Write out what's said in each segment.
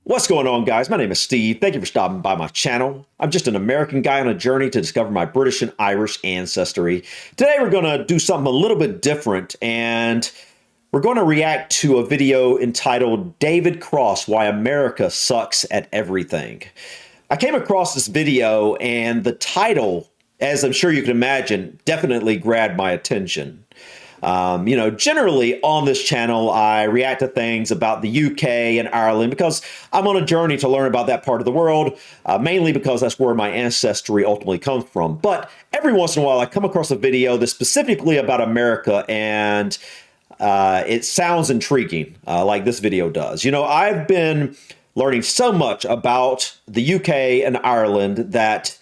What's going on, guys? My name is Steve. Thank you for stopping by my channel. I'm just an American guy on a journey to discover my British and Irish ancestry. Today, we're going to do something a little bit different, and we're going to react to a video entitled David Cross, Why America Sucks at Everything. I came across this video, and the title, as I'm sure you can imagine, definitely grabbed my attention. Generally on this channel, I react to things about the UK and Ireland because I'm on a journey to learn about that part of the world, mainly because that's where my ancestry ultimately comes from. But every once in a while, I come across a video that's specifically about America, and it sounds intriguing, like this video does. I've been learning so much about the UK and Ireland that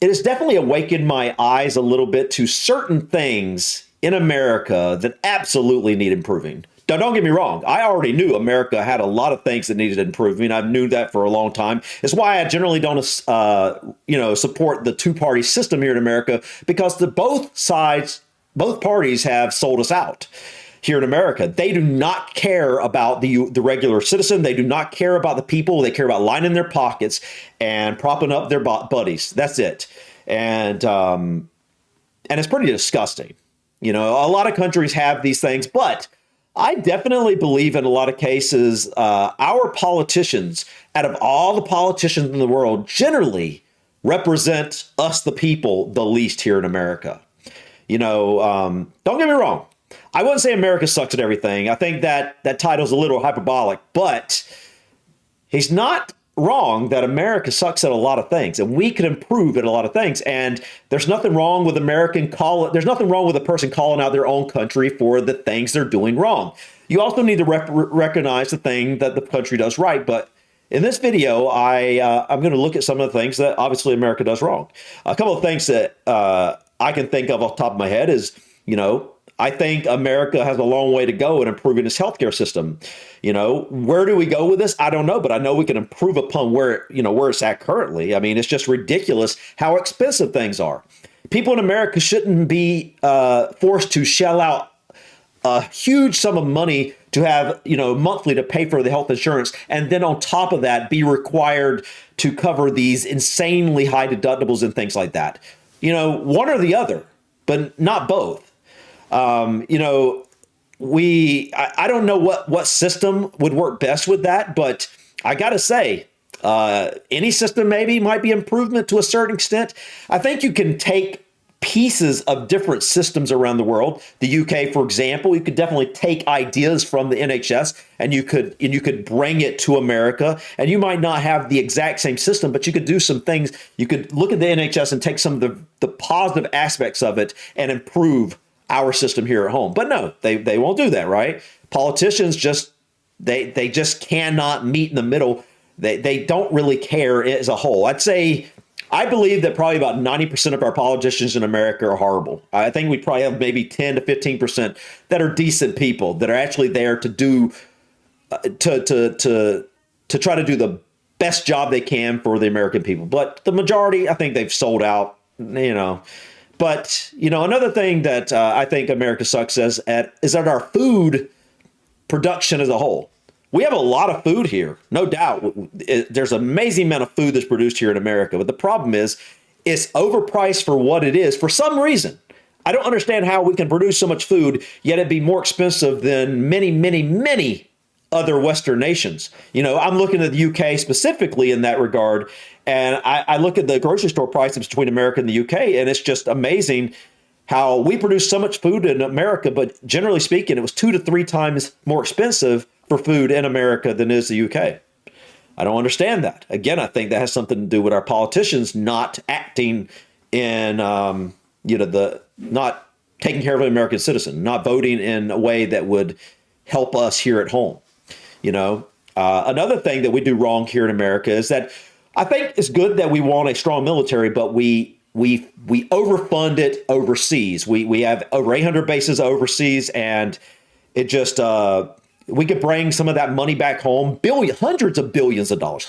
it has definitely awakened my eyes a little bit to certain things in America that absolutely need improving. Now, don't get me wrong. I already knew America had a lot of things that needed improving. I knew that for a long time. It's why I generally don't, support the two-party system here in America, because both parties have sold us out. Here in America, they do not care about the regular citizen. They do not care about the people. They care about lining their pockets and propping up their buddies. That's it. And it's pretty disgusting. A lot of countries have these things, but I definitely believe in a lot of cases, our politicians, out of all the politicians in the world, generally represent us, the people, the least here in America. Don't get me wrong. I wouldn't say America sucks at everything. I think that title's a little hyperbolic, but he's not wrong that America sucks at a lot of things, and we can improve at a lot of things. And there's nothing wrong with there's nothing wrong with a person calling out their own country for the things they're doing wrong. You also need to recognize the thing that the country does right. But in this video, I'm going to look at some of the things that obviously America does wrong. A couple of things that I can think of off the top of my head is, I think America has a long way to go in improving its healthcare system. Where do we go with this? I don't know, but I know we can improve upon where it's at currently. I mean, it's just ridiculous how expensive things are. People in America shouldn't be forced to shell out a huge sum of money to have, monthly to pay for the health insurance. And then on top of that, be required to cover these insanely high deductibles and things like that. One or the other, but not both. I don't know what system would work best with that, but I got to say, any system maybe might be improvement to a certain extent. I think you can take pieces of different systems around the world. The UK, for example, you could definitely take ideas from the NHS and you could bring it to America, and you might not have the exact same system, but you could do some things. You could look at the NHS and take some of the positive aspects of it and improve our system here at home. But no, they won't do that, right? Politicians they just cannot meet in the middle. They don't really care as a whole. I believe that probably about 90% of our politicians in America are horrible. I think we probably have maybe 10 to 15% that are decent people that are actually there to do to try to do the best job they can for the American people. But the majority, I think they've sold out, But, another thing that I think America sucks at is at our food production as a whole. We have a lot of food here, no doubt. There's an amazing amount of food that's produced here in America. But the problem is it's overpriced for what it is for some reason. I don't understand how we can produce so much food, yet it'd be more expensive than many, many, many other Western nations. I'm looking at the UK specifically in that regard. And I look at the grocery store prices between America and the UK, and it's just amazing how we produce so much food in America, but generally speaking, it was 2 to 3 times more expensive for food in America than is the UK. I don't understand that. Again, I think that has something to do with our politicians not acting in, not taking care of the American citizen, not voting in a way that would help us here at home. Another thing that we do wrong here in America is that I think it's good that we want a strong military, but we overfund it overseas. We have over 800 bases overseas, and it just we could bring some of that money back home. Hundreds of billions of dollars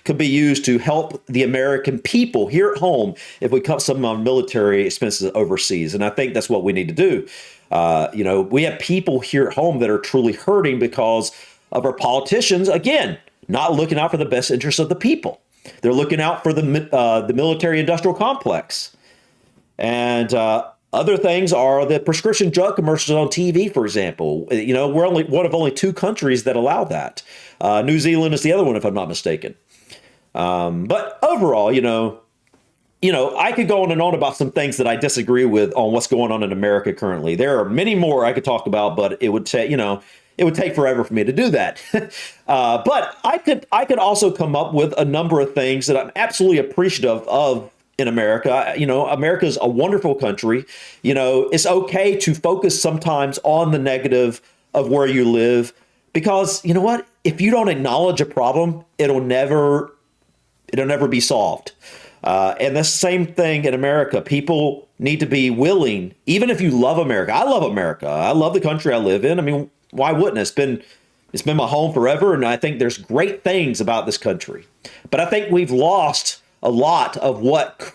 could be used to help the American people here at home if we cut some military expenses overseas. And I think that's what we need to do. We have people here at home that are truly hurting because of our politicians, again, not looking out for the best interests of the people. They're looking out for the military-industrial complex. And other things are the prescription drug commercials on TV, for example. We're only one of only 2 countries that allow that. New Zealand is the other one, if I'm not mistaken. But overall, I could go on and on about some things that I disagree with on what's going on in America currently. There are many more I could talk about, but it would take, it would take forever for me to do that. But I could also come up with a number of things that I'm absolutely appreciative of in America. America is a wonderful country. It's okay to focus sometimes on the negative of where you live, because you know what? If you don't acknowledge a problem, it'll never be solved. And the same thing in America. People need to be willing, even if you love America. I love America. I love the country I live in. I mean, why wouldn't it? It's been my home forever, and I think there's great things about this country. But I think we've lost a lot of what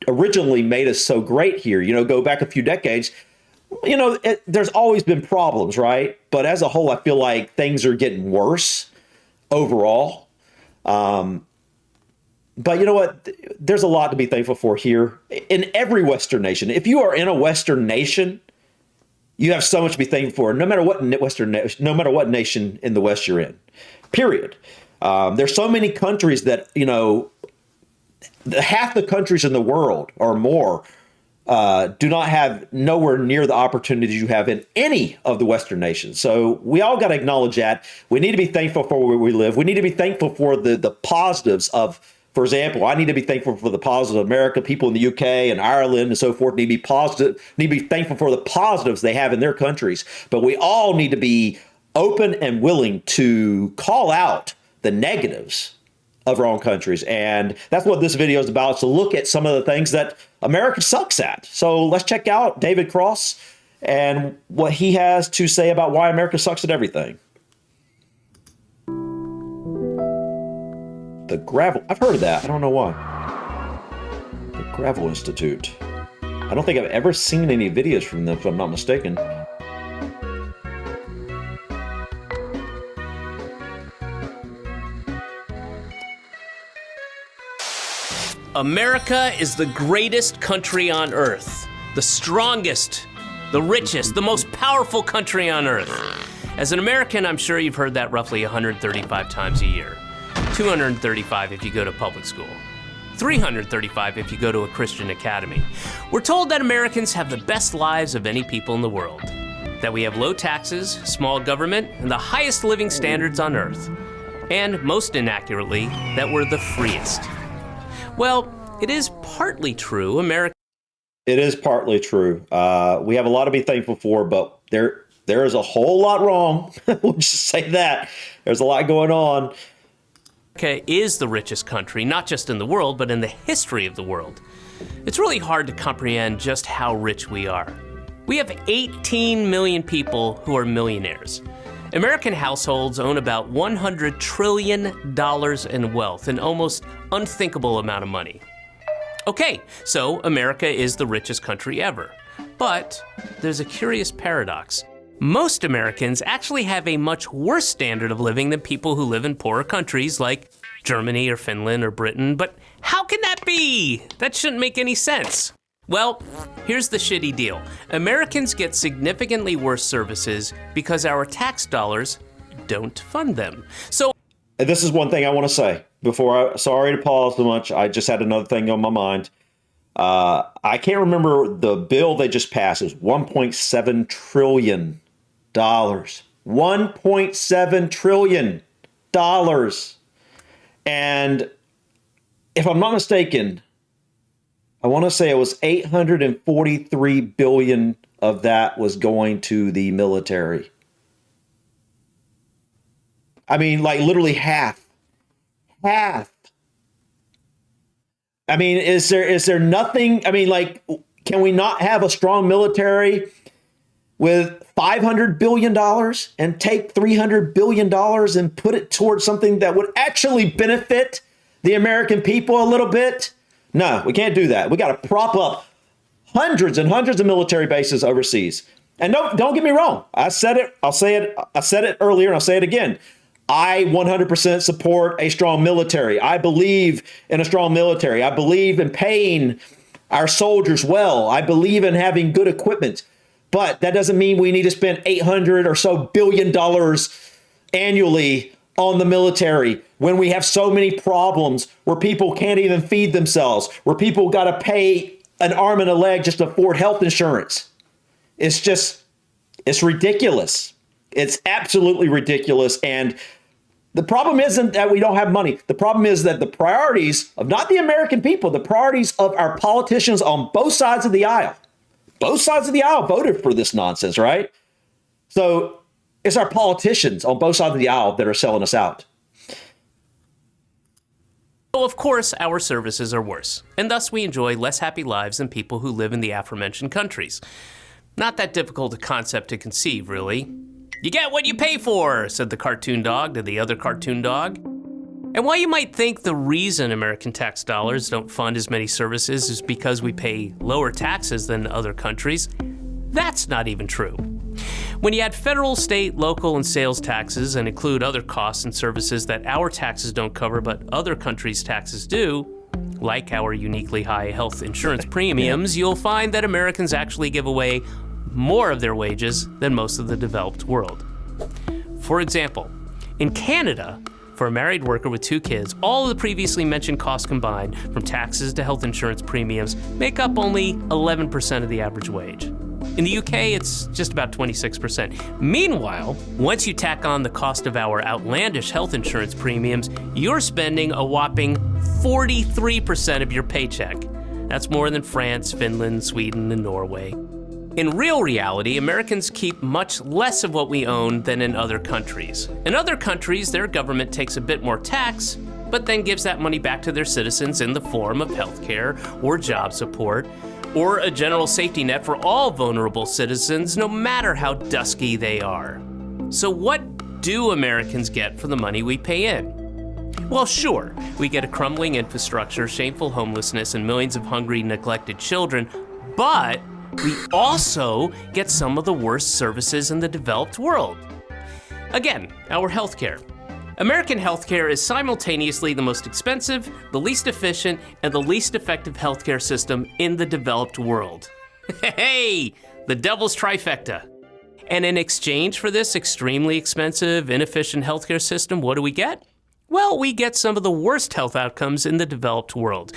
originally made us so great here. Go back a few decades. There's always been problems, right? But as a whole, I feel like things are getting worse overall. But you know what? There's a lot to be thankful for here in every Western nation. If you are in a Western nation, you have so much to be thankful for, no matter what nation in the West you're in, period. There's so many countries that, half the countries in the world or more do not have nowhere near the opportunities you have in any of the Western nations. So we all got to acknowledge that. We need to be thankful for where we live. We need to be thankful for the positives of, for example, I need to be thankful for the positives of America. People in the UK and Ireland and so forth need to be thankful for the positives they have in their countries. But we all need to be open and willing to call out the negatives of our own countries. And that's what this video is about, to look at some of the things that America sucks at. So let's check out David Cross and what he has to say about why America sucks at everything. The Gravel. I've heard of that. I don't know why. The Gravel Institute. I don't think I've ever seen any videos from them, if I'm not mistaken. America is the greatest country on earth, the strongest, the richest, the most powerful country on earth. As an American, I'm sure you've heard that roughly 135 times a year. 235 if you go to public school. 335 if you go to a Christian academy. We're told that Americans have the best lives of any people in the world, that we have low taxes, small government, and the highest living standards on earth. And most inaccurately, that we're the freest. Well, it is partly true. It is partly true. We have a lot to be thankful for, but there is a whole lot wrong. We'll just say that. There's a lot going on. America is the richest country, not just in the world, but in the history of the world. It's really hard to comprehend just how rich we are. We have 18 million people who are millionaires. American households own about $100 trillion in wealth, an almost unthinkable amount of money. Okay, so America is the richest country ever. But there's a curious paradox. Most Americans actually have a much worse standard of living than people who live in poorer countries like Germany or Finland or Britain. But how can that be? That shouldn't make any sense. Well, here's the shitty deal. Americans get significantly worse services because our tax dollars don't fund them. So, and this is one thing I want to say sorry to pause so much. I just had another thing on my mind. I can't remember the bill they just passed. It was $1.7 trillion. $1.7 trillion. And if I'm not mistaken, I want to say it was 843 billion of that was going to the military. I mean, like literally half. Half. I mean, is there nothing? I mean, like, can we not have a strong military with $500 billion and take $300 billion and put it towards something that would actually benefit the American people a little bit? No, we can't do that. We got to prop up hundreds and hundreds of military bases overseas. And don't get me wrong. I said it. I'll say it. I said it earlier and I'll say it again. I 100% support a strong military. I believe in a strong military. I believe in paying our soldiers well. I believe in having good equipment. But that doesn't mean we need to spend $800 or so billion annually on the military when we have so many problems where people can't even feed themselves, where people got to pay an arm and a leg just to afford health insurance. It's ridiculous. It's absolutely ridiculous. And the problem isn't that we don't have money. The problem is that the priorities of not the American people, the priorities of our politicians on both sides of the aisle voted for this nonsense, right? So it's our politicians on both sides of the aisle that are selling us out. So of course, our services are worse, and thus we enjoy less happy lives than people who live in the aforementioned countries. Not that difficult a concept to conceive, really. You get what you pay for, said the cartoon dog to the other cartoon dog. And while you might think the reason American tax dollars don't fund as many services is because we pay lower taxes than other countries, that's not even true. When you add federal, state, local, and sales taxes and include other costs and services that our taxes don't cover but other countries' taxes do, like our uniquely high health insurance premiums, you'll find that Americans actually give away more of their wages than most of the developed world. For example, in Canada, for a married worker with 2 kids, all of the previously mentioned costs combined, from taxes to health insurance premiums, make up only 11% of the average wage. In the UK, it's just about 26%. Meanwhile, once you tack on the cost of our outlandish health insurance premiums, you're spending a whopping 43% of your paycheck. That's more than France, Finland, Sweden, and Norway. In real reality, Americans keep much less of what we own than in other countries. In other countries, their government takes a bit more tax, but then gives that money back to their citizens in the form of healthcare or job support, or a general safety net for all vulnerable citizens, no matter how dusky they are. So what do Americans get for the money we pay in? Well, sure, we get a crumbling infrastructure, shameful homelessness, and millions of hungry, neglected children, but we also get some of the worst services in the developed world. Again, our healthcare. American healthcare is simultaneously the most expensive, the least efficient, and the least effective healthcare system in the developed world. Hey, the devil's trifecta. And in exchange for this extremely expensive, inefficient healthcare system, what do we get? Well, we get some of the worst health outcomes in the developed world.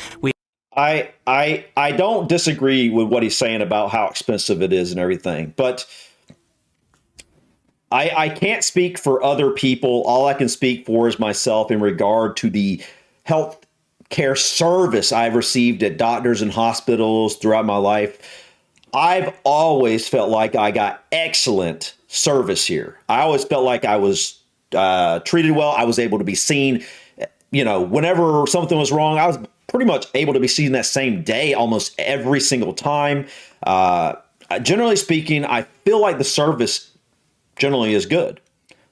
I don't disagree with what he's saying about how expensive it is and everything, but I can't speak for other people. All I can speak for is myself in regard to the health care service I've received at doctors and hospitals throughout my life. I've always felt like I got excellent service here. I always felt like I was treated well. I was able to be seen. Whenever something was wrong, I was pretty much able to be seen that same day almost every single time. Generally speaking, I feel like the service generally is good.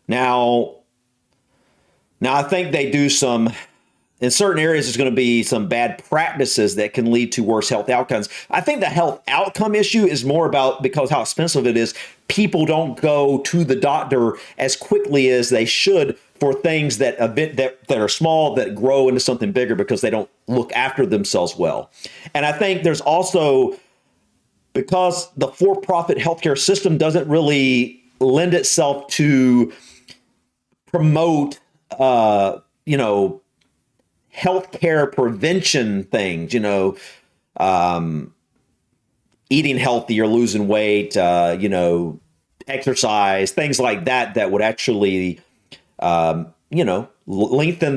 Now I think they do in certain areas, there's going to be some bad practices that can lead to worse health outcomes. I think the health outcome issue is more about, because how expensive it is, people don't go to the doctor as quickly as they should for things that are small, that grow into something bigger because they don't look after themselves well. And I think there's also, because the for-profit healthcare system doesn't really lend itself to promote, healthcare prevention things, eating healthy or losing weight, exercise, things like that would actually, lengthen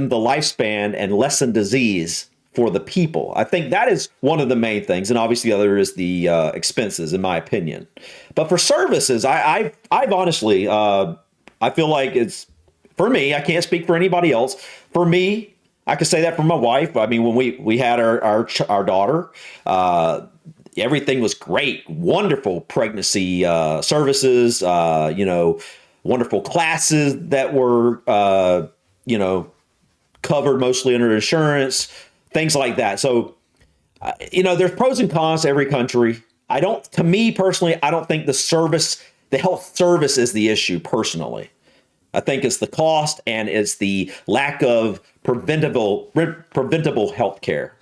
the lifespan and lessen disease for the people. I think that is one of the main things. And obviously the other is the expenses, in my opinion. But for services, I've honestly, I feel like it's, for me, I can't speak for anybody else. For me, I could say that for my wife. I mean, when we had our daughter, everything was great. Wonderful pregnancy services, wonderful classes that were, covered mostly under insurance, things like that. So, there's pros and cons to every country. To me personally, I don't think the health service is the issue personally. I think it's the cost and it's the lack of preventable health care.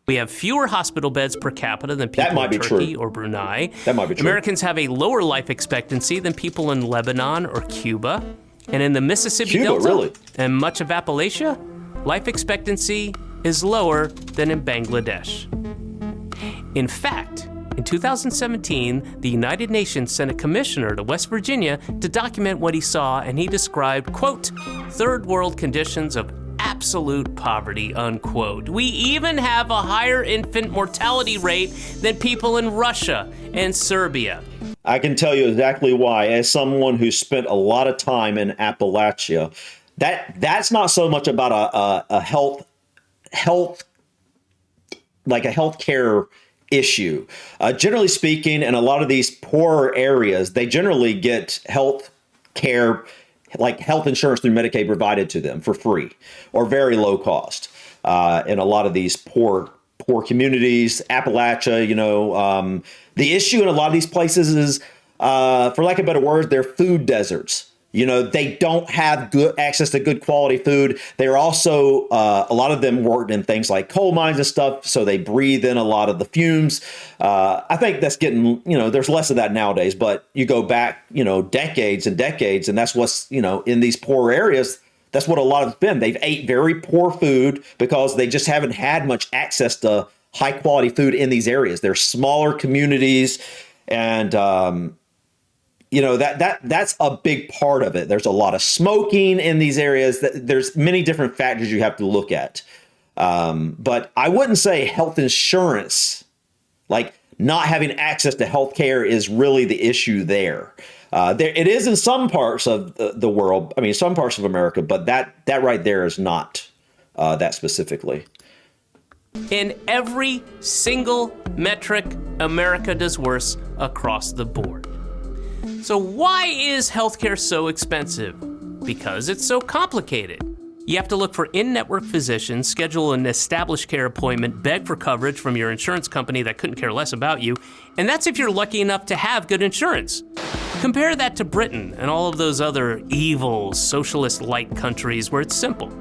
We have fewer hospital beds per capita than people That might in be Turkey true. or Brunei. That might be true. Americans have a lower life expectancy than people in Lebanon or Cuba. And in the Mississippi Cuba, Delta really? and much of Appalachia, life expectancy is lower than in Bangladesh. In fact, in 2017, the United Nations sent a commissioner to West Virginia to document what he saw, and he described, quote, third world conditions of absolute poverty, unquote. We even have a higher infant mortality rate than people in Russia and Serbia. I can tell you exactly why. As someone who spent a lot of time in Appalachia, that's not so much about a healthcare issue. Generally speaking, in a lot of these poorer areas, they generally get health care, like health insurance through Medicaid, provided to them for free or very low cost. In a lot of these poor communities, Appalachia, the issue in a lot of these places is, for lack of a better word, they're food deserts. They don't have good access to good quality food. They're also, a lot of them worked in things like coal mines and stuff, so they breathe in a lot of the fumes. I think that's getting, there's less of that nowadays, but you go back, decades and decades, and that's what's, in these poor areas, that's what a lot of it's been. They've ate very poor food because they just haven't had much access to high quality food in these areas. They're smaller communities, and that's a big part of it. There's a lot of smoking in these areas. There's many different factors you have to look at. But I wouldn't say health insurance, like not having access to health care, is really the issue there. It is in some parts of the world. I mean, some parts of America, but that right there is not that specifically. In every single metric, America does worse across the board. So why is healthcare so expensive? Because it's so complicated. You have to look for in-network physicians, schedule an established care appointment, beg for coverage from your insurance company that couldn't care less about you, and that's if you're lucky enough to have good insurance. Compare that to Britain and all of those other evil, socialist-like countries where it's simple.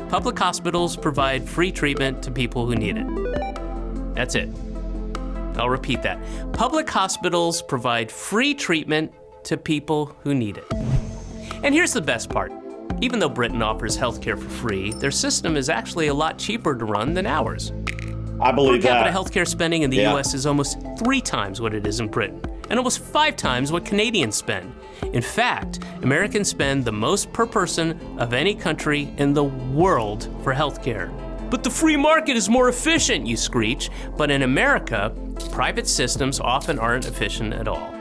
Public hospitals provide free treatment to people who need it. That's it. I'll repeat that. Public hospitals provide free treatment to people who need it. And here's the best part. Even though Britain offers healthcare for free, their system is actually a lot cheaper to run than ours. I believe per capita that. healthcare spending in the US is almost 3 times what it is in Britain, and almost 5 times what Canadians spend. In fact, Americans spend the most per person of any country in the world for healthcare. But the free market is more efficient, you screech. But in America, private systems often aren't efficient at all.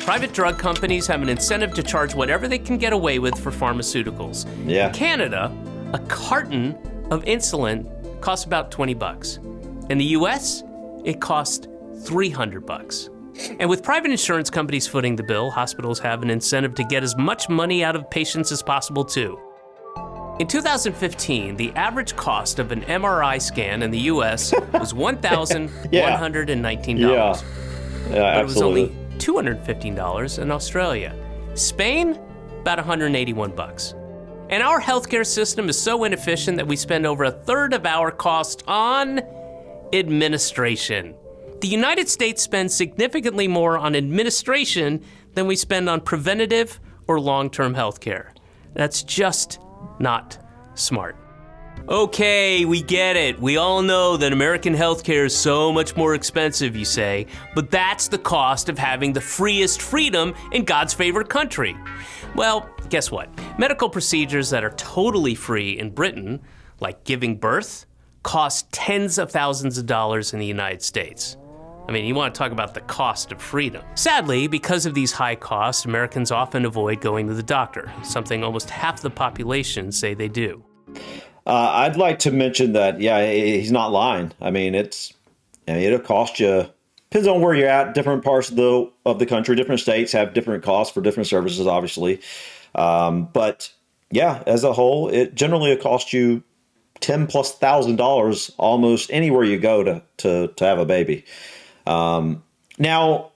Private drug companies have an incentive to charge whatever they can get away with for pharmaceuticals. Yeah. In Canada, a carton of insulin costs about $20. In the US, it costs $300. And with private insurance companies footing the bill, hospitals have an incentive to get as much money out of patients as possible too. In 2015, the average cost of an MRI scan in the US was $1,119. Yeah, But it was absolutely. only $215 in Australia. Spain, about $181. And our healthcare system is so inefficient that we spend over a third of our cost on administration. The United States spends significantly more on administration than we spend on preventative or long-term healthcare. That's just not smart. Okay, we get it. We all know that American healthcare is so much more expensive, you say, but that's the cost of having the freest freedom in God's favorite country. Well, guess what? Medical procedures that are totally free in Britain, like giving birth, cost tens of thousands of dollars in the United States. I mean, you want to talk about the cost of freedom. Sadly, because of these high costs, Americans often avoid going to the doctor, something almost half the population say they do. I'd like to mention that, he's not lying. I mean, it'll cost you, depends on where you're at. Different parts of the country, different states have different costs for different services, obviously. But yeah, as a whole, it generally costs you $10,000+ almost anywhere you go to have a baby. Now,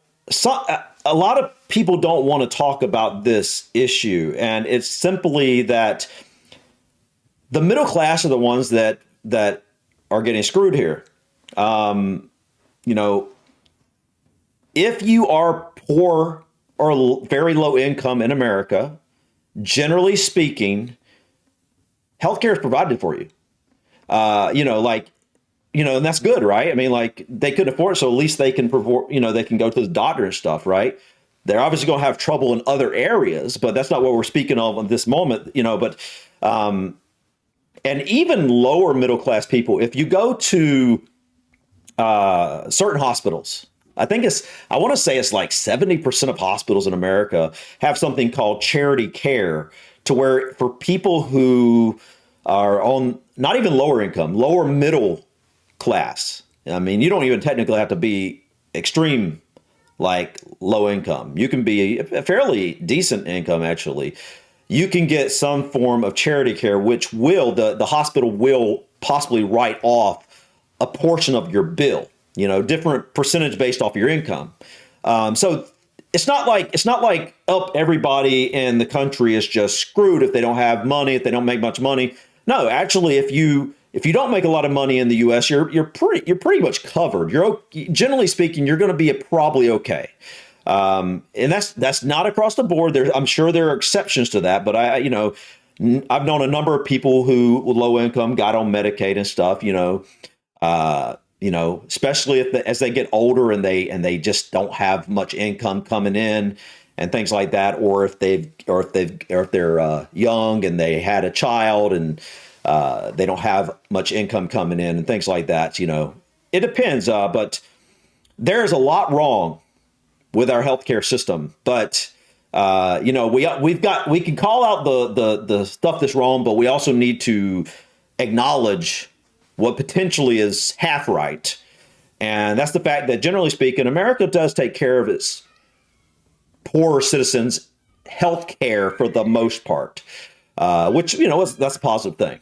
a lot of people don't want to talk about this issue, and it's simply that the middle class are the ones that are getting screwed here. You know, if you are poor or very low income in America, generally speaking, healthcare is provided for you. And that's good, right? I mean, like they could afford it, so at least they can they can go to the doctor and stuff, right? They're obviously going to have trouble in other areas, but that's not what we're speaking of at this moment, and even lower middle class people, if you go to certain hospitals, I want to say it's like 70% of hospitals in America have something called charity care, to where for people who are on not even lower income, lower middle class. I mean, you don't even technically have to be extreme, like low income. You can be a fairly decent income, actually. You can get some form of charity care, which the hospital will possibly write off a portion of your bill, different percentage based off your income. So it's not like everybody in the country is just screwed if they don't have money, if they don't make much money. No, actually, if you don't make a lot of money in the U.S., you're pretty much covered. Generally speaking, you're going to be probably okay. And that's not across the board. I'm sure there are exceptions to that, but I've known a number of people who with low income got on Medicaid and stuff. Especially as they get older and they just don't have much income coming in and things like that, or if they're young and they had a child and they don't have much income coming in and things like that. It depends. But there's a lot wrong with our healthcare system. But we can call out the stuff that's wrong, but we also need to acknowledge what potentially is half right. And that's the fact that, generally speaking, America does take care of its poorer citizens' health care for the most part, which, that's a positive thing.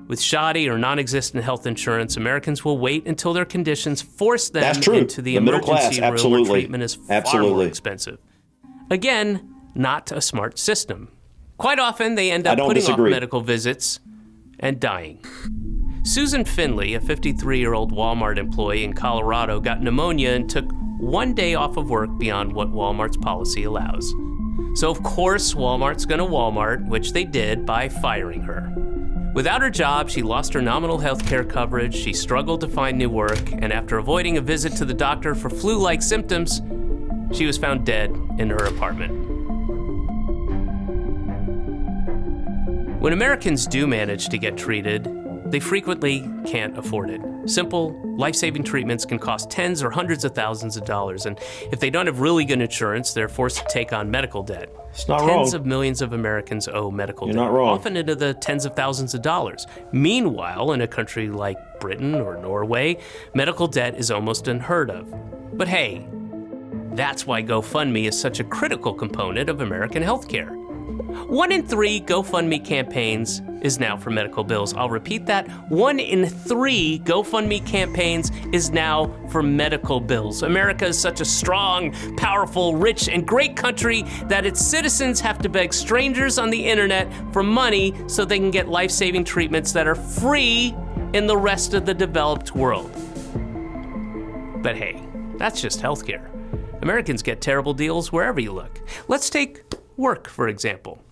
With shoddy or non-existent health insurance, Americans will wait until their conditions force them into the middle class, emergency room absolutely. where treatment is far more expensive. Again, not a smart system. Quite often, they end up putting off medical visits and dying. Susan Finley, a 53-year-old Walmart employee in Colorado, got pneumonia and took one day off of work beyond what Walmart's policy allows. So, of course, Walmart's going to Walmart, which they did by firing her. Without her job, she lost her nominal health care coverage, she struggled to find new work, and after avoiding a visit to the doctor for flu-like symptoms, she was found dead in her apartment. When Americans do manage to get treated, they frequently can't afford it. Simple, life-saving treatments can cost tens or hundreds of thousands of dollars, and if they don't have really good insurance, they're forced to take on medical debt. It's not wrong. Tens of millions of Americans owe medical debt, not wrong. Often into the tens of thousands of dollars. Meanwhile, in a country like Britain or Norway, medical debt is almost unheard of. But hey, that's why GoFundMe is such a critical component of American healthcare. 1 in 3 GoFundMe campaigns is now for medical bills. I'll repeat that. 1 in 3 GoFundMe campaigns is now for medical bills. America is such a strong, powerful, rich, and great country that its citizens have to beg strangers on the internet for money so they can get life-saving treatments that are free in the rest of the developed world. But hey, that's just healthcare. Americans get terrible deals wherever you look. Let's take work, for example.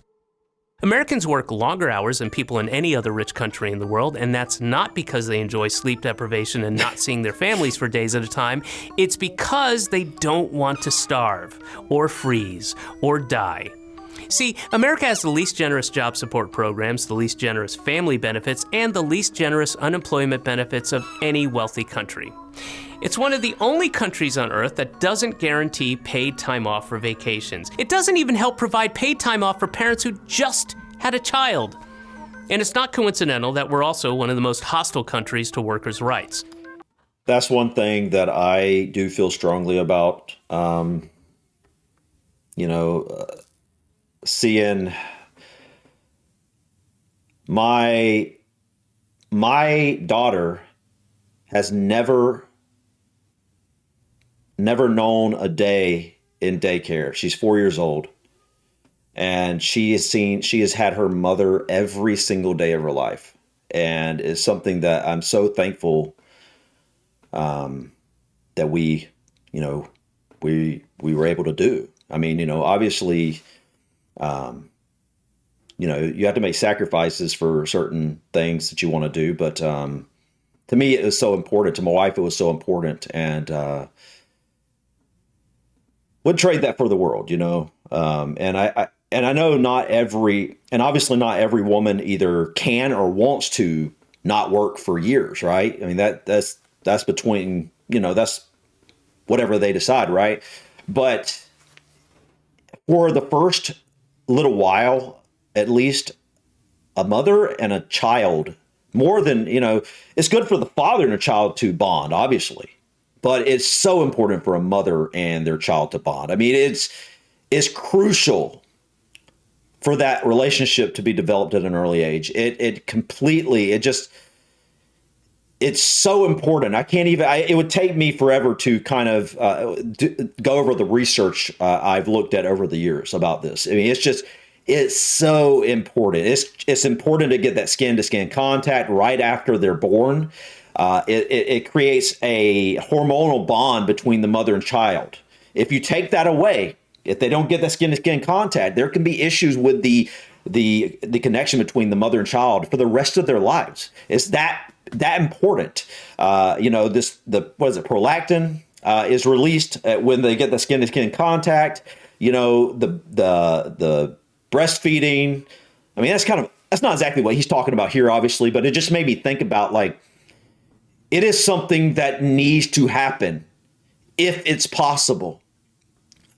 Americans work longer hours than people in any other rich country in the world, and that's not because they enjoy sleep deprivation and not seeing their families for days at a time. It's because they don't want to starve, or freeze, or die. See, America has the least generous job support programs, the least generous family benefits, and the least generous unemployment benefits of any wealthy country. It's one of the only countries on Earth that doesn't guarantee paid time off for vacations. It doesn't even help provide paid time off for parents who just had a child. And it's not coincidental that we're also one of the most hostile countries to workers' rights. That's one thing that I do feel strongly about. Seeing my daughter has never never known a day in daycare. She's 4 years old. And she has had her mother every single day of her life. And it's something that I'm so thankful that we were able to do. I mean, obviously, you have to make sacrifices for certain things that you want to do. But to me, it was so important. To my wife, it was so important. And wouldn't trade that for the world, and I know obviously not every woman either can or wants to not work for years, right? I mean, that's between, that's whatever they decide, right? But for the first little while, at least, a mother and a child, more than, it's good for the father and a child to bond, obviously. But it's so important for a mother and their child to bond. I mean, it's crucial for that relationship to be developed at an early age. It's so important. It would take me forever to kind of go over the research I've looked at over the years about this. I mean, it's so important. It's important to get that skin to skin contact right after they're born. It creates a hormonal bond between the mother and child. If you take that away, if they don't get that skin to skin contact, there can be issues with the connection between the mother and child for the rest of their lives. It's that important. Prolactin is released when they get the skin to skin contact. The breastfeeding. I mean, that's not exactly what he's talking about here, obviously, but it just made me think about, like, it is something that needs to happen if it's possible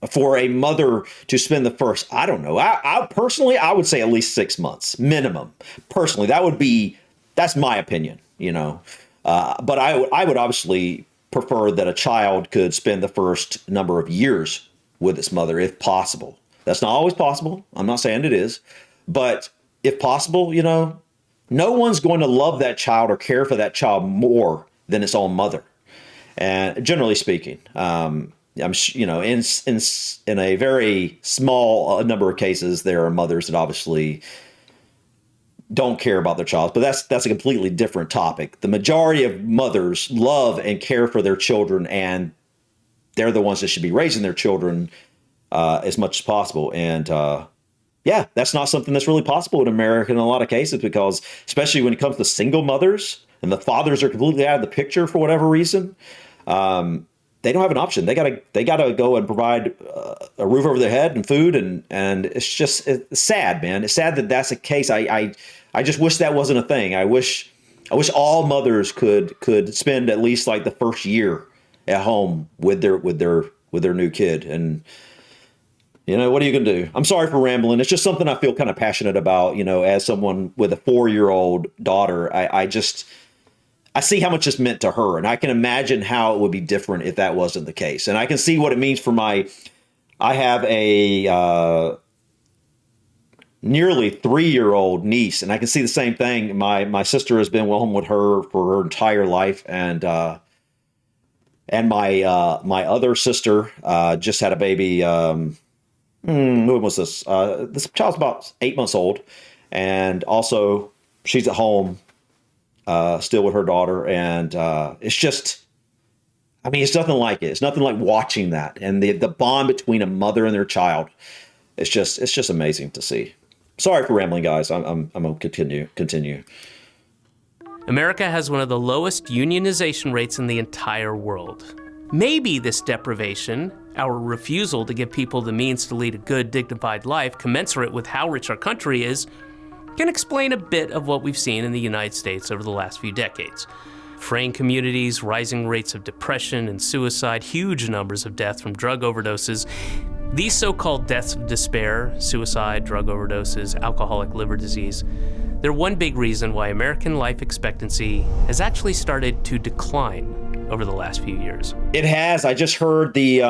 for a mother to spend the first, I don't know, I personally, I would say at least 6 months minimum. Personally, that's my opinion, but I would obviously prefer that a child could spend the first number of years with its mother if possible. That's not always possible. I'm not saying it is, but if possible, no one's going to love that child or care for that child more than its own mother. And generally speaking, I'm in a very small number of cases, there are mothers that obviously don't care about their child, but that's a completely different topic. The majority of mothers love and care for their children, and they're the ones that should be raising their children as much as possible. And that's not something that's really possible in America in a lot of cases, because especially when it comes to single mothers and the fathers are completely out of the picture for whatever reason, they don't have an option. They gotta go and provide a roof over their head and food, and it's sad, man. It's sad that that's the case. I just wish that wasn't a thing. I wish all mothers could spend at least like the first year at home with their new kid. And what are you going to do? I'm sorry for rambling. It's just something I feel kind of passionate about, as someone with a 4-year-old daughter. I see how much it's meant to her, and I can imagine how it would be different if that wasn't the case. And I can see what it means for I have a nearly 3-year-old niece, and I can see the same thing. My sister has been home with her for her entire life, and my other sister just had a baby. When was this? This child's about 8 months old, and also she's at home still with her daughter, and it's nothing like it. It's nothing like watching that, and the bond between a mother and their child. It's just amazing to see. Sorry for rambling, guys. I'm gonna continue. America has one of the lowest unionization rates in the entire world. Maybe this deprivation, our refusal to give people the means to lead a good, dignified life commensurate with how rich our country is, can explain a bit of what we've seen in the United States over the last few decades. Fraying communities, rising rates of depression and suicide, huge numbers of deaths from drug overdoses. These so-called deaths of despair, suicide, drug overdoses, alcoholic liver disease, they're one big reason why American life expectancy has actually started to decline over the last few years. It has. I just heard the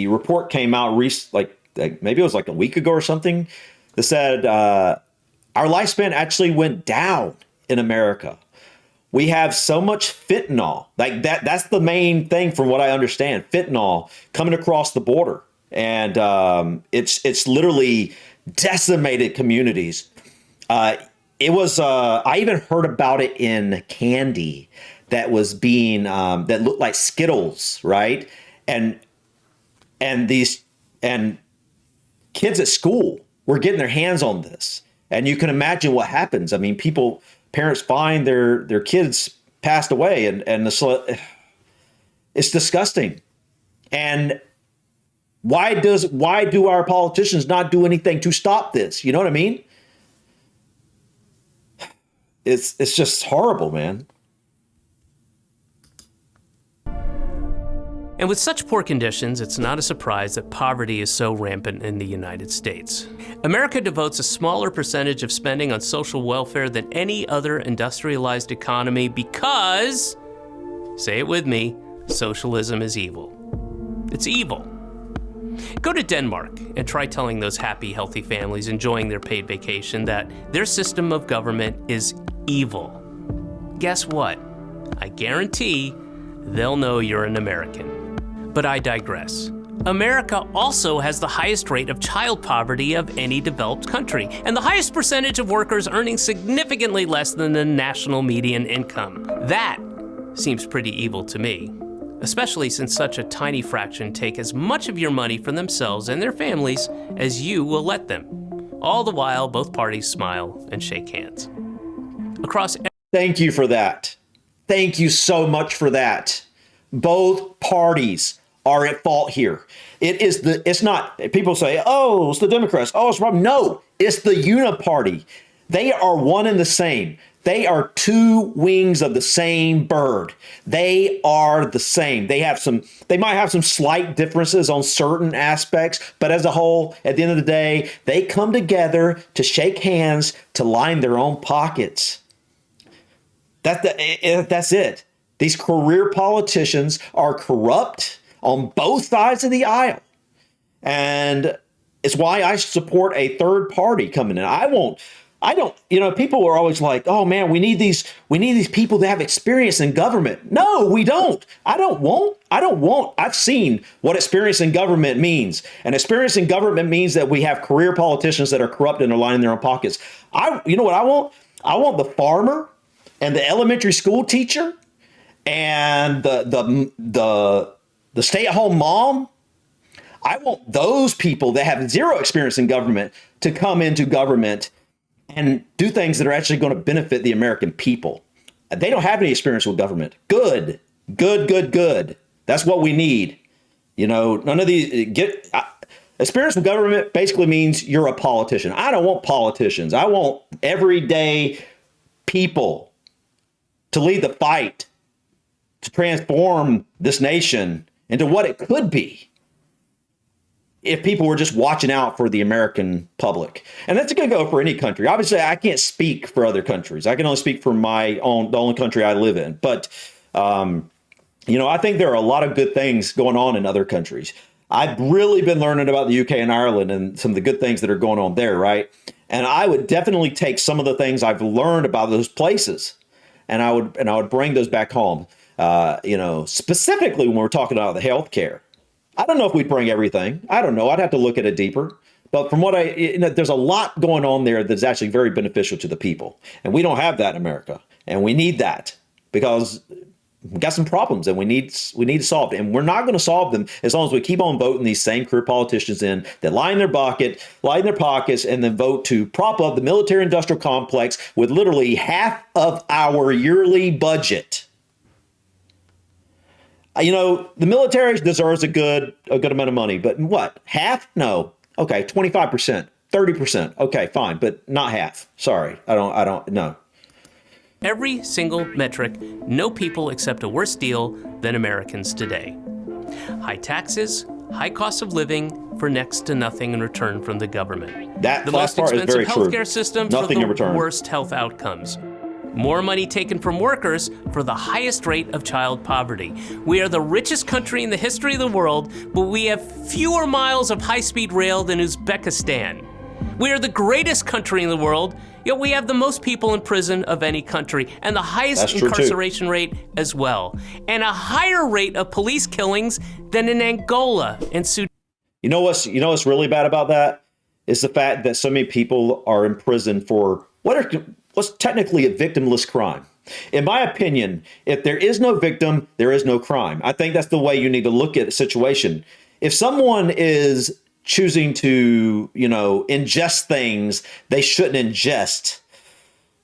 report came out like maybe it was like a week ago or something, that said our lifespan actually went down in America, We have so much fentanyl. Like that's the main thing from what I understand. Fentanyl coming across the border. And it's literally decimated communities. It was I even heard about it in candy that was being that looked like Skittles, right? And these kids at school were getting their hands on this. And you can imagine what happens. I mean, parents find their kids passed away, and it's disgusting. And why do our politicians not do anything to stop this? You know what I mean? It's just horrible, man. And with such poor conditions, it's not a surprise that poverty is so rampant in the United States. America devotes a smaller percentage of spending on social welfare than any other industrialized economy because, say it with me, socialism is evil. It's evil. Go to Denmark and try telling those happy, healthy families enjoying their paid vacation that their system of government is evil. Guess what? I guarantee they'll know you're an American. But I digress. America also has the highest rate of child poverty of any developed country, and the highest percentage of workers earning significantly less than the national median income. That seems pretty evil to me, especially since such a tiny fraction take as much of your money for themselves and their families as you will let them. All the while, both parties smile and shake hands. Thank you for that. Thank you so much for that. Both parties are at fault here. It's not, people say, oh, it's the Democrats. Oh, it's Republicans. No, it's the uniparty. They are one and the same. They are two wings of the same bird. They are the same. They might have some slight differences on certain aspects, but as a whole, at the end of the day, they come together to shake hands, to line their own pockets. That's it. These career politicians are corrupt on both sides of the aisle. And it's why I support a third party coming in. People are always like, oh man, we need these people that have experience in government. No, we don't. I've seen what experience in government means. And experience in government means that we have career politicians that are corrupt and are lining their own pockets. You know what I want? I want the farmer and the elementary school teacher and the stay-at-home mom. I want those people that have zero experience in government to come into government and do things that are actually going to benefit the American people. They don't have any experience with government. Good. That's what we need. None of these experience with government basically means you're a politician. I don't want politicians. I want everyday people to lead the fight to transform this nation into what it could be if people were just watching out for the American public. And that's going to go for any country. Obviously, I can't speak for other countries. I can only speak for the only country I live in. But, I think there are a lot of good things going on in other countries. I've really been learning about the UK and Ireland and some of the good things that are going on there, right? And I would definitely take some of the things I've learned about those places, and I would bring those back home. Specifically when we're talking about the healthcare. I don't know if we'd bring everything. I don't know. I'd have to look at it deeper. But from what there's a lot going on there that's actually very beneficial to the people. And we don't have that in America. And we need that because we got some problems and we need to solve them. And we're not going to solve them as long as we keep on voting these same career politicians in that line their pockets, and then vote to prop up the military industrial complex with literally half of our yearly budget. The military deserves a good amount of money, but what? Half? No. Okay, 25%, 30%. Okay, fine, but not half. Sorry, I don't. No. Every single metric, no people accept a worse deal than Americans today. High taxes, high cost of living for next to nothing in return from the government. The most expensive healthcare system for the worst health outcomes. More money taken from workers for the highest rate of child poverty. We are the richest country in the history of the world, but we have fewer miles of high-speed rail than Uzbekistan. We are the greatest country in the world, yet we have the most people in prison of any country, and the highest incarceration rate as well, and a higher rate of police killings than in Angola and Sudan. You know what's really bad about that is the fact that so many people are in prison for what's technically a victimless crime. In my opinion, if there is no victim, there is no crime. I think that's the way you need to look at the situation. If someone is choosing to, ingest things they shouldn't ingest,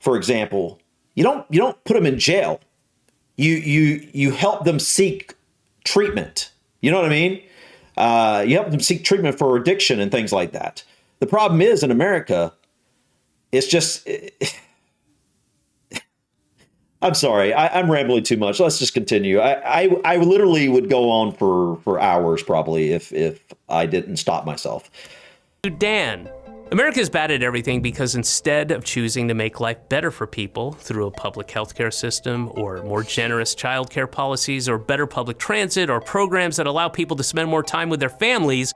for example, you don't put them in jail. You help them seek treatment. You know what I mean? You help them seek treatment for addiction and things like that. The problem is in America, it's just. I'm sorry, I'm rambling too much. Let's just continue. I literally would go on for hours probably if I didn't stop myself. Sudan. America is bad at everything because instead of choosing to make life better for people through a public healthcare system or more generous childcare policies or better public transit or programs that allow people to spend more time with their families,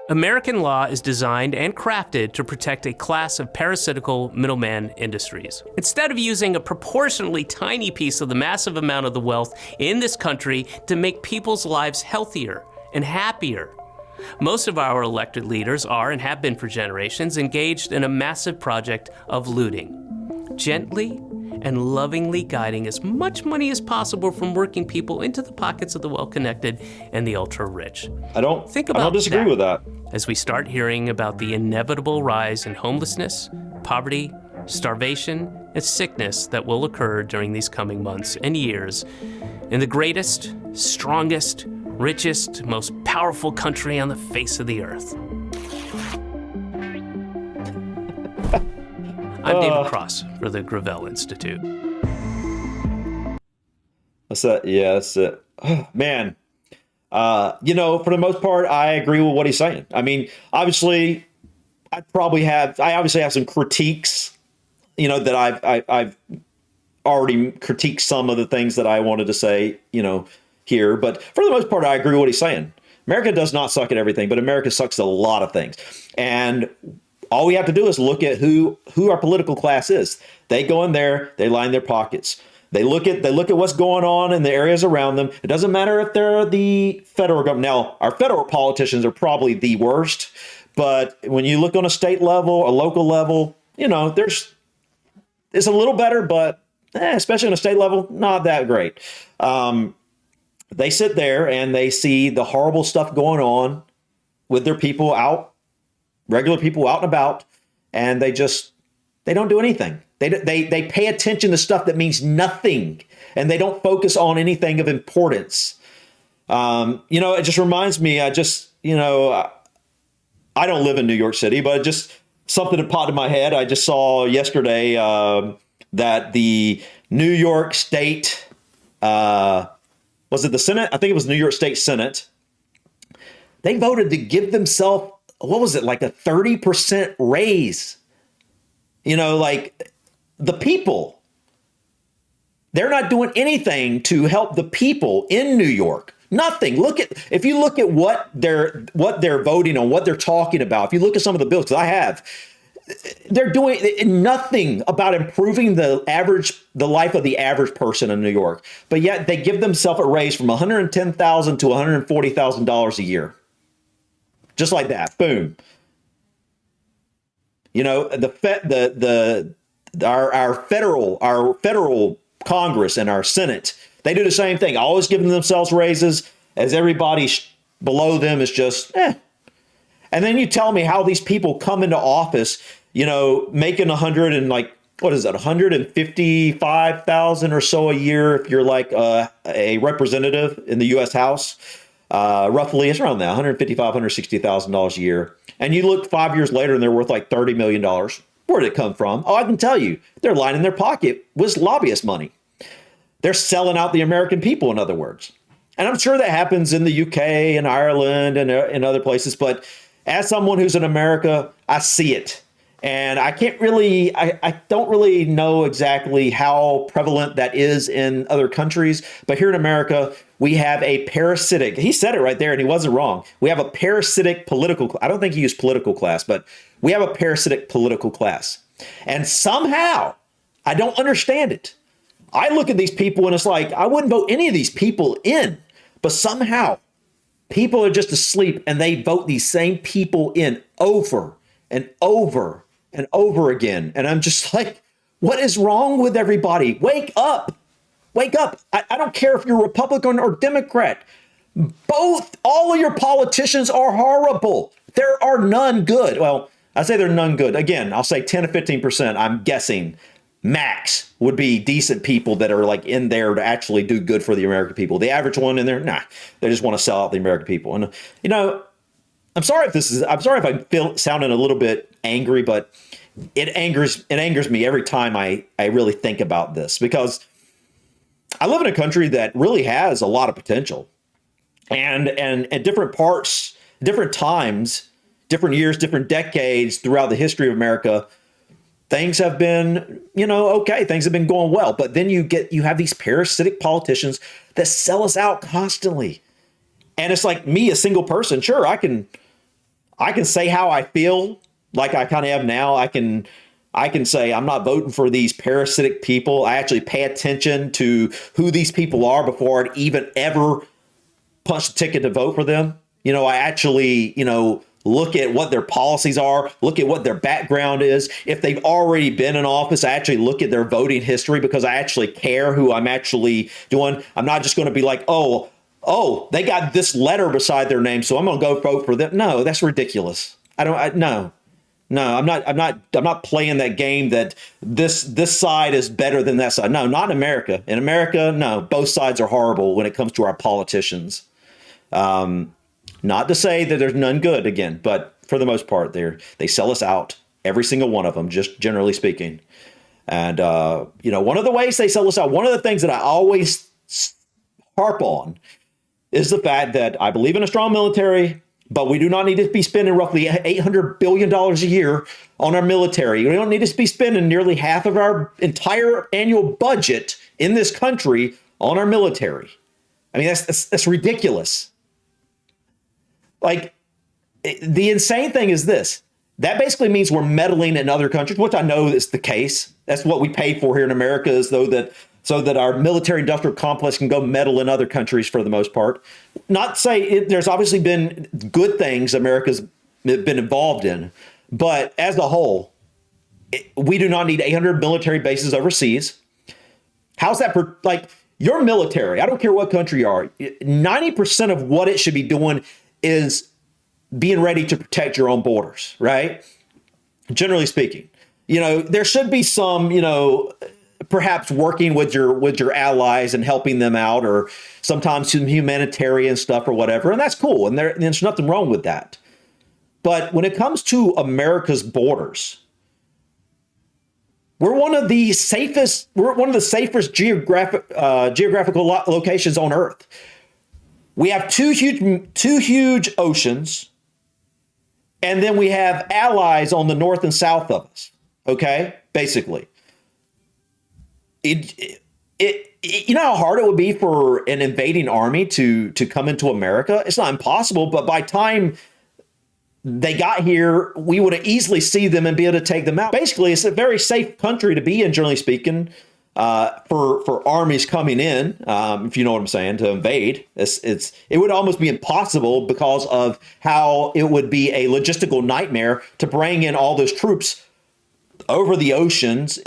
American law is designed and crafted to protect a class of parasitical middleman industries. Instead of using a proportionally tiny piece of the massive amount of the wealth in this country to make people's lives healthier and happier, most of our elected leaders are, and have been for generations, engaged in a massive project of looting, gently and lovingly guiding as much money as possible from working people into the pockets of the well-connected and the ultra-rich. I don't disagree with that. As we start hearing about the inevitable rise in homelessness, poverty, starvation, and sickness that will occur during these coming months and years in the greatest, strongest, richest, most powerful country on the face of the earth. I'm David Cross for the Gravel Institute. That's that. Yeah, that's it. Oh, man. For the most part, I agree with what he's saying. I mean, obviously, I obviously have some critiques, that I've already critiqued some of the things that I wanted to say, here. But for the most part, I agree with what he's saying. America does not suck at everything, but America sucks at a lot of things. And all we have to do is look at who our political class is. They go in there, they line their pockets. They look at what's going on in the areas around them. It doesn't matter if they're the federal government. Now, our federal politicians are probably the worst, but when you look on a state level, a local level, it's a little better, but especially on a state level, not that great. They sit there and they see the horrible stuff going on with their people out. Regular people out and about, and they don't do anything. They pay attention to stuff that means nothing, and they don't focus on anything of importance. It just reminds me, I don't live in New York City, but just something that popped in my head. I just saw yesterday that the New York State, was it the Senate? I think it was New York State Senate. They voted to give themselves, what was it, like a 30% raise? The people, they're not doing anything to help the people in New York. Nothing. If you look at what they're voting on, what they're talking about, if you look at some of the bills, because they're doing nothing about improving the life of the average person in New York. But yet they give themselves a raise from $110,000 to $140,000 a year. Just like that. Boom. Our federal Congress and our Senate, they do the same thing, always giving themselves raises as everybody below them is just, And then you tell me how these people come into office, making $155,000 or so a year if you're like a representative in the U.S. House. Roughly, it's around that, $155,000, $160,000 a year. And you look 5 years later and they're worth like $30 million. Where did it come from? Oh, I can tell you. They're lining their pocket with lobbyist money. They're selling out the American people, in other words. And I'm sure that happens in the UK and Ireland and in other places. But as someone who's in America, I see it. And I can't really, I don't really know exactly how prevalent that is in other countries. But here in America, we have a parasitic, he said it right there and he wasn't wrong. We have a parasitic political, I don't think he used political class, but we have a parasitic political class. And somehow, I don't understand it. I look at these people and it's like, I wouldn't vote any of these people in, but somehow people are just asleep and they vote these same people in over and over and over again. And I'm just like, what is wrong with everybody? Wake up. Wake up. I don't care if you're Republican or Democrat. All of your politicians are horrible. There are none good. Well, I say they're none good. Again, I'll say 10 to 15%, I'm guessing, max would be decent people that are like in there to actually do good for the American people. The average one in there, nah, they just want to sell out the American people. And, you know, I'm sorry if I feel sounding a little bit angry, but it angers me every time I really think about this, because I live in a country that really has a lot of potential, and at different parts, different times, different years, different decades throughout the history of America, things have been, okay, things have been going well. But then you have these parasitic politicians that sell us out constantly. And it's like, me, a single person, sure, I can say how I feel, like I kind of have now. I can say I'm not voting for these parasitic people. I actually pay attention to who these people are before I'd even ever punch the ticket to vote for them. I actually, look at what their policies are, look at what their background is. If they've already been in office, I actually look at their voting history, because I actually care who I'm actually doing. I'm not just going to be like, oh, they got this letter beside their name, so I'm going to go vote for them. No, that's ridiculous. No, I'm not playing that game that this side is better than that side. No, not in America. In America, no, both sides are horrible when it comes to our politicians. Not to say that there's none good, again, but for the most part, they sell us out, every single one of them, just generally speaking. And, one of the ways they sell us out, one of the things that I always harp on is the fact that I believe in a strong military, but we do not need to be spending roughly $800 billion a year on our military. We don't need to be spending nearly half of our entire annual budget in this country on our military. I mean, that's ridiculous. Like, the insane thing is this. That basically means we're meddling in other countries, which I know is the case. That's what we pay for here in America, is so that our military industrial complex can go meddle in other countries for the most part. Not to say there's obviously been good things America's been involved in, but as a whole, we do not need 800 military bases overseas. How's that like your military? I don't care what country you are. 90% of what it should be doing is being ready to protect your own borders, right? Generally speaking, there should be some, perhaps working with your allies and helping them out, or sometimes some humanitarian stuff or whatever. And that's cool. And there's nothing wrong with that. But when it comes to America's borders, we're one of the safest geographical locations on Earth. We have two huge oceans, and then we have allies on the north and south of us. Okay, basically, you know how hard it would be for an invading army to come into America? It's not impossible, but by time they got here, we would have easily see them and be able to take them out. Basically, it's a very safe country to be in, generally speaking. For armies coming in, if you know what I'm saying, to invade, it would almost be impossible because of how it would be a logistical nightmare to bring in all those troops over the oceans,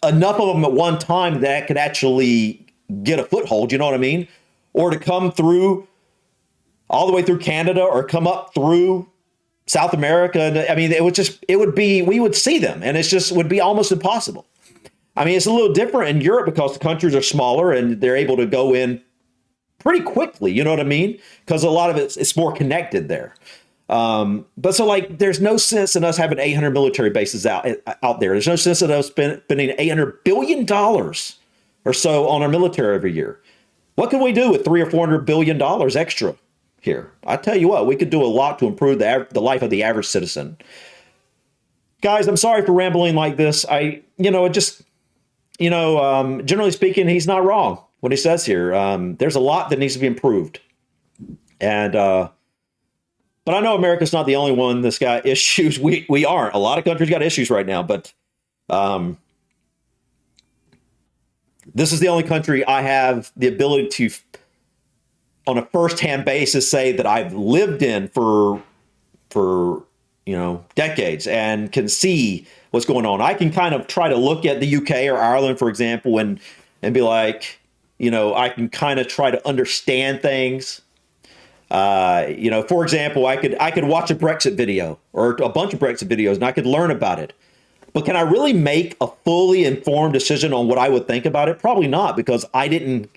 enough of them at one time that could actually get a foothold, you know what I mean? Or to come through all the way through Canada or come up through South America. I mean, we would see them, and would be almost impossible. I mean, it's a little different in Europe because the countries are smaller and they're able to go in pretty quickly. You know what I mean? Because a lot of it's more connected there. But so like, there's no sense in us having 800 military bases out there. There's no sense in us spending $800 billion or so on our military every year. What can we do with $300 or $400 billion extra here? I tell you what, we could do a lot to improve the life of the average citizen. guys, I'm sorry for rambling like this. Generally speaking, he's not wrong when he says here. There's a lot that needs to be improved. And, but I know America's not the only one that's got issues. We aren't. A lot of countries got issues right now, but this is the only country I have the ability to, on a first-hand basis, say that I've lived in for decades and can see what's going on. I can kind of try to look at the UK or Ireland, for example, and be like, I can kind of try to understand things. For example, I could watch a Brexit video or a bunch of Brexit videos and I could learn about it. But can I really make a fully informed decision on what I would think about it? Probably not, because I'm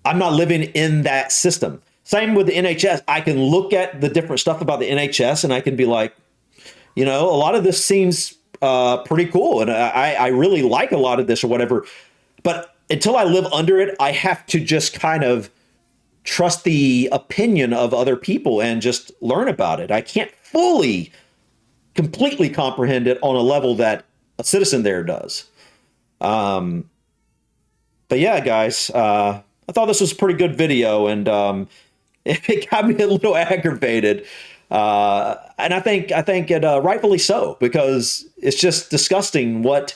not living in that system. Same with the NHS. I can look at the different stuff about the NHS and I can be like, a lot of this seems pretty cool. And I really like a lot of this or whatever. But until I live under it, I have to just kind of trust the opinion of other people and just learn about it. I can't completely comprehend it on a level that a citizen there does. But yeah, guys, I thought this was a pretty good video, and it got me a little aggravated. And I think it rightfully so, because it's just disgusting what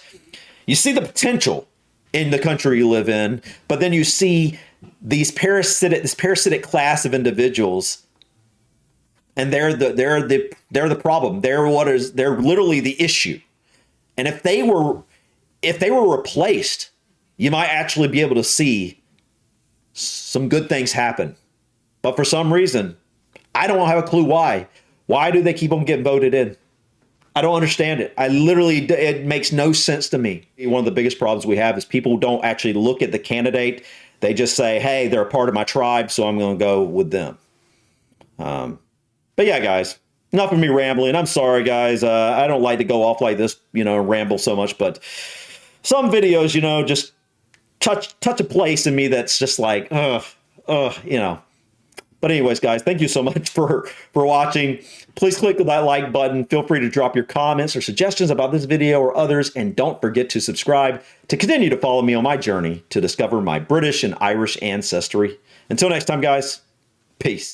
you see the potential in the country you live in, but then you see this parasitic class of individuals, and they're the problem. They're literally the issue. And if they were replaced, you might actually be able to see some good things happen. But for some reason, I don't have a clue why. Why do they keep on getting voted in? I don't understand it. It makes no sense to me. One of the biggest problems we have is people don't actually look at the candidate. They just say, hey, they're a part of my tribe, so I'm going to go with them. But yeah, guys, enough of me rambling. I'm sorry, guys. I don't like to go off like this, and ramble so much, but some videos, just touch a place in me that's just like, But anyways, guys, thank you so much for watching. Please click that like button. Feel free to drop your comments or suggestions about this video or others. And don't forget to subscribe to continue to follow me on my journey to discover my British and Irish ancestry. Until next time, guys, peace.